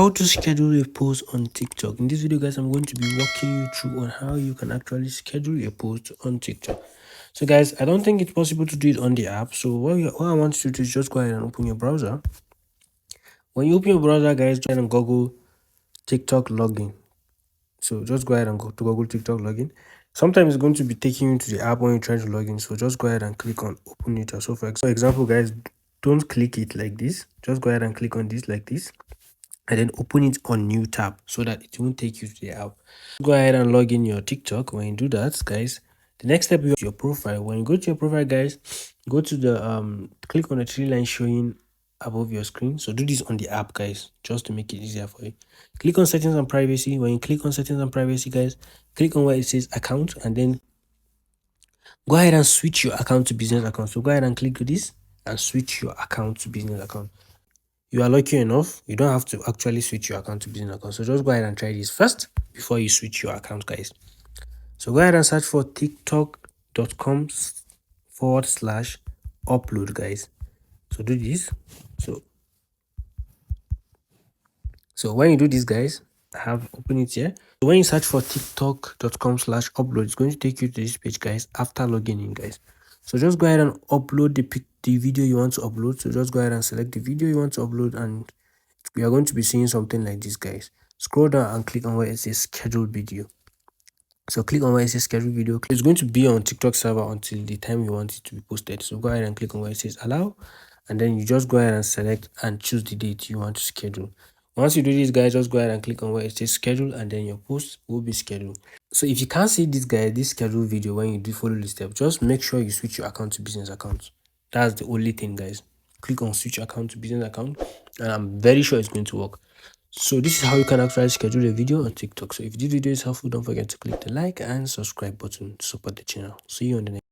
How to schedule a post on TikTok. In this video, guys, I'm going to be walking you through on how you can actually schedule a post on TikTok. So guys, I don't think it's possible to do it on the app. So what I want you to do is just go ahead and open your browser. When you open your browser, guys, go ahead and Google TikTok login. So just go ahead and go to Google TikTok login. Sometimes it's going to be taking you to the app when you try to log in. So just go ahead and click on open it. So for example, guys, don't click it like this. Just go ahead and click on this like this, and then open it on new tab so that it won't take you to the app. Go ahead and log in your TikTok. When you do that, guys, the next step is your profile. When you go to your profile, guys, go to the click on the three lines showing above your screen. So do this on the app, guys, just to make it easier for you. Click on settings and privacy. When you click on settings and privacy, guys, click on where it says account, and then go ahead and switch your account to business account. So go ahead and click this and switch your account to business account. You are lucky enough, you don't have to actually switch your account to business account. So just go ahead and try this first before you switch your account, guys. So go ahead and search for tiktok.com/upload, guys. So do this. So when you do this, guys, I have open it here. So when you search for tiktok.com/upload, it's going to take you to this page, guys, after logging in, guys. So just go ahead and upload the video you want to upload. So just go ahead and select the video you want to upload, and we are going to be seeing something like this, guys. Scroll down and click on where it says schedule video. So click on where it says schedule video. It's going to be on TikTok server until the time you want it to be posted. So go ahead and click on where it says allow, and then you just go ahead and select and choose the date you want to schedule. Once you do this, guys, just go ahead and click on where it says schedule, and then your post will be scheduled. So if you can't see this, guy, this schedule video, when you do follow the step, just make sure you switch your account to business account. That's the only thing, guys. Click on switch account to business account, and I'm very sure it's going to work. So this is how you can actually schedule a video on TikTok. So if this video is helpful, don't forget to click the like and subscribe button to support the channel. See you on the next